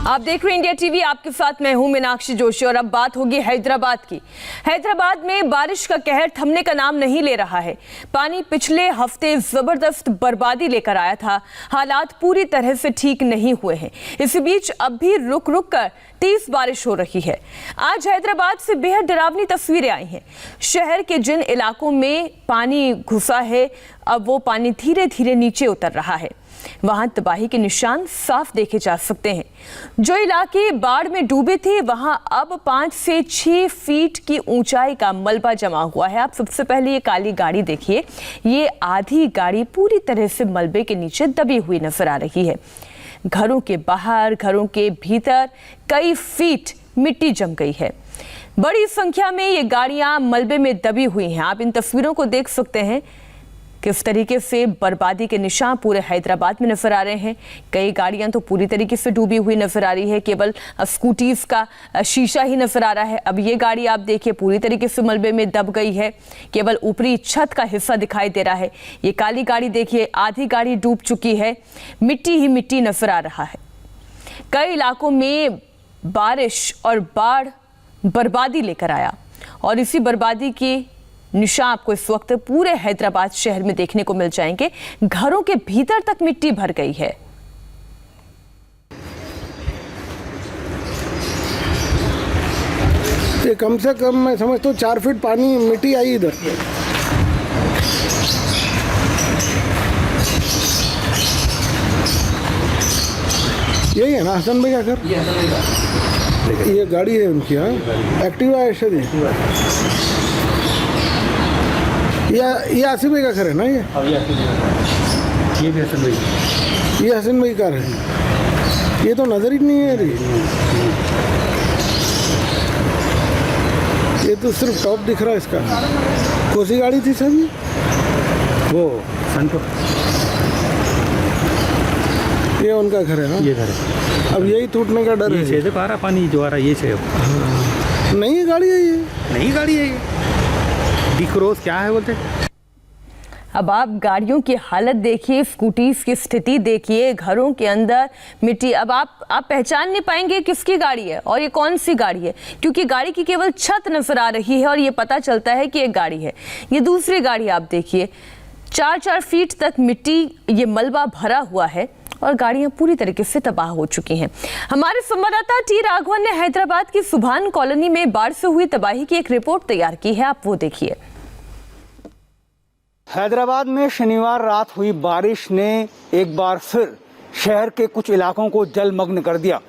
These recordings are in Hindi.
आप देख रहे हैं इंडिया टीवी, आपके साथ मैं हूं मीनाक्षी जोशी। और अब बात होगी हैदराबाद की। हैदराबाद में बारिश का कहर थमने का नाम नहीं ले रहा है। पानी पिछले हफ्ते जबरदस्त बर्बादी लेकर आया था। हालात पूरी तरह से ठीक नहीं हुए हैं। इसी बीच अब भी रुक रुक कर तेज बारिश हो रही है। आज हैदराबाद से बेहद डरावनी तस्वीरें आई हैं। शहर के जिन इलाकों में पानी घुसा है, अब वो पानी धीरे धीरे नीचे उतर रहा है। वहां तबाही के निशान साफ देखे जा सकते हैं। जो इलाके बाढ़ में डूबे थे, वहां अब 5 से 6 फीट की ऊंचाई का मलबा जमा हुआ है। आप सबसे पहले ये काली गाड़ी देखिए। ये आधी गाड़ी पूरी तरह से मलबे के नीचे दबी हुई नजर आ रही है। घरों के बाहर, घरों के भीतर कई फीट मिट्टी जम गई है। बड़ी संख्या में ये गाड़ियां मलबे में दबी हुई हैं। आप इन तस्वीरों को देख सकते हैं किस तरीके से बर्बादी के निशान पूरे हैदराबाद में नजर आ रहे हैं। कई गाड़ियां तो पूरी तरीके से डूबी हुई नजर आ रही है। केवल स्कूटीज का शीशा ही नजर आ रहा है। अब ये गाड़ी आप देखिए पूरी तरीके से मलबे में दब गई है। केवल ऊपरी छत का हिस्सा दिखाई दे रहा है। ये काली गाड़ी देखिए, आधी गाड़ी डूब चुकी है। मिट्टी ही मिट्टी नजर आ रहा है। कई इलाकों में बारिश और बाढ़ बर्बादी लेकर आया और इसी बर्बादी की निशान आपको इस वक्त पूरे हैदराबाद शहर में देखने को मिल जाएंगे। घरों के भीतर तक मिट्टी भर गई है। ये कम से कम मैं समझता हूँ 4 फीट पानी मिट्टी आई इधर। यही है ना हसन भाई का घर? ये गाड़ी है उनकी। हाँ, एक्टिवा है शायद। ये आसिफ भाई का घर है ना? ये भी हसन भाई। ये हसन भाई का है। ये तो नजर ही नहीं है रही। ये तो सिर्फ टॉप दिख रहा है इसका। कौन सी गाड़ी थी सर? वो सनपुर। ये उनका घर है ना? ये घर है। अब यही टूटने का डर है। ये छेद पा रहा पानी जो आ रहा है, ये छेद। नई गाड़ी है ये? नई गाड़ी है ये। क्रॉस क्या है बोलते? अब आप गाड़ियों की हालत देखिए, स्कूटीज की स्थिति देखिए, घरों के अंदर मिट्टी। अब आप पहचान नहीं पाएंगे किसकी गाड़ी है और ये कौन सी गाड़ी है, क्योंकि गाड़ी की केवल छत नजर आ रही है और ये पता चलता है कि एक गाड़ी है। ये दूसरी गाड़ी आप देखिए, 4-4 फीट तक मिट्टी, ये मलबा भरा हुआ है और गाड़ियां पूरी तरीके से तबाह हो चुकी हैं। हमारे संवाददाता टी राघवन ने हैदराबाद की सुभान कॉलोनी में बाढ़ से हुई तबाही की एक रिपोर्ट तैयार की है, आप वो देखिए। हैदराबाद में शनिवार रात हुई बारिश ने एक बार फिर शहर के कुछ इलाकों को जलमग्न कर दिया।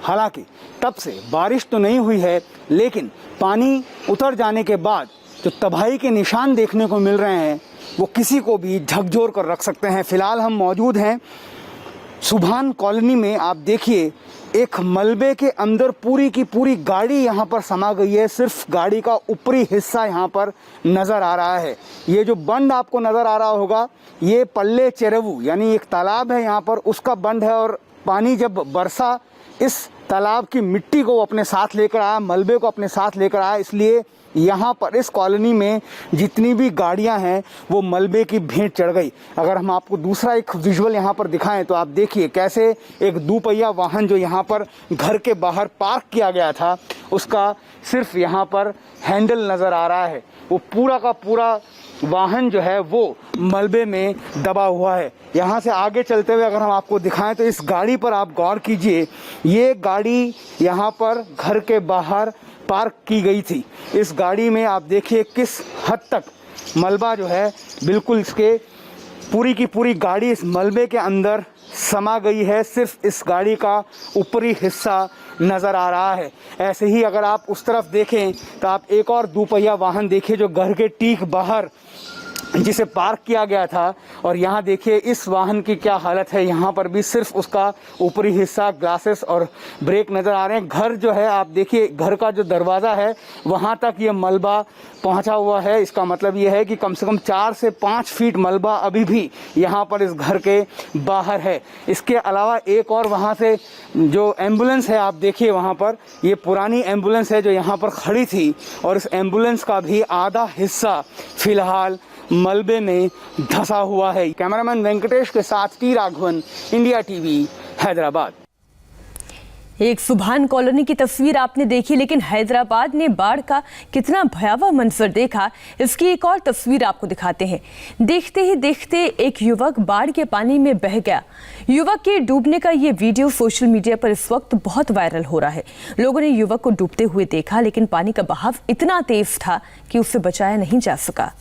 हालांकि तब से बारिश तो नहीं हुई है, लेकिन पानी उतर जाने के बाद जो तबाही के निशान देखने को मिल रहे हैं वो किसी को भी झकझोर कर रख सकते हैं। फिलहाल हम मौजूद हैं सुभान कॉलोनी में। आप देखिए एक मलबे के अंदर पूरी की पूरी गाड़ी यहाँ पर समा गई है। सिर्फ गाड़ी का ऊपरी हिस्सा यहाँ पर नज़र आ रहा है। ये जो बंड आपको नज़र आ रहा होगा, ये पल्ले चेरवू यानी एक तालाब है यहाँ पर, उसका बंड है। और पानी जब बरसा, इस तालाब की मिट्टी को अपने साथ लेकर आया, मलबे को अपने साथ लेकर आया। इसलिए यहाँ पर इस कॉलोनी में जितनी भी गाड़ियाँ हैं वो मलबे की भेंट चढ़ गई। अगर हम आपको दूसरा एक विजुअल यहाँ पर दिखाएं तो आप देखिए कैसे एक दोपहिया वाहन जो यहाँ पर घर के बाहर पार्क किया गया था, उसका सिर्फ यहाँ पर हैंडल नज़र आ रहा है। वो पूरा का पूरा वाहन जो है वो मलबे में दबा हुआ है। यहाँ से आगे चलते हुए अगर हम आपको दिखाएं तो इस गाड़ी पर आप गौर कीजिए। ये गाड़ी यहाँ पर घर के बाहर पार्क की गई थी। इस गाड़ी में आप देखिए किस हद तक मलबा जो है, बिल्कुल इसके पूरी की पूरी गाड़ी इस मलबे के अंदर समा गई है। सिर्फ इस गाड़ी का ऊपरी हिस्सा नज़र आ रहा है। ऐसे ही अगर आप उस तरफ देखें तो आप एक और दोपहिया वाहन देखिए जो घर के ठीक बाहर जिसे पार्क किया गया था। और यहाँ देखिए इस वाहन की क्या हालत है। यहाँ पर भी सिर्फ उसका ऊपरी हिस्सा, ग्लासेस और ब्रेक नज़र आ रहे हैं। घर जो है आप देखिए, घर का जो दरवाज़ा है वहाँ तक ये मलबा पहुँचा हुआ है। इसका मतलब ये है कि कम से कम 4 से 5 फीट मलबा अभी भी यहाँ पर इस घर के बाहर है। इसके अलावा एक और वहाँ से जो एम्बुलेंस है आप देखिए, वहाँ पर ये पुरानी एम्बुलेंस है जो यहाँ पर खड़ी थी और इस एम्बुलेंस का भी आधा हिस्सा फिलहाल मलबे में धंसा हुआ है। कैमरामैन वेंकटेश के साथ T Raghavan, India TV, Hyderabad. एक सुभान कॉलोनी की तस्वीर आपने देखी, लेकिन हैदराबाद ने बाढ़ का कितना भयावह मंजर देखा, इसकी एक और तस्वीर आपको दिखाते हैं। देखते ही देखते एक युवक बाढ़ के पानी में बह गया। युवक के डूबने का ये वीडियो सोशल मीडिया पर इस वक्त बहुत वायरल हो रहा है। लोगों ने युवक को डूबते हुए देखा, लेकिन पानी का बहाव इतना तेज था कि उसे बचाया नहीं जा सका।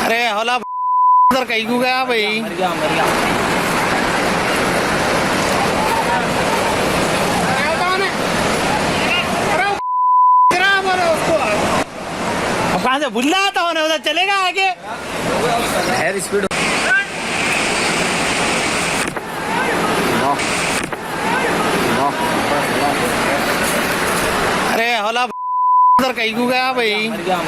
अरे होला उधर कहीं को गया भाई। मर गया। कहाँ से बुल्ला आता होने उधर चलेगा आगे। है स्पीड। अरे होला उधर कहीं को गया भाई। मर गया।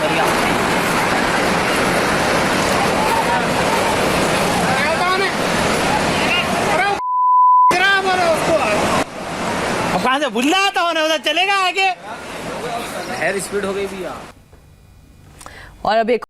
कहाँ से बुल्ला आता होने उधर चलेगा आगे। है स्पीड हो गई भैया। और अब एक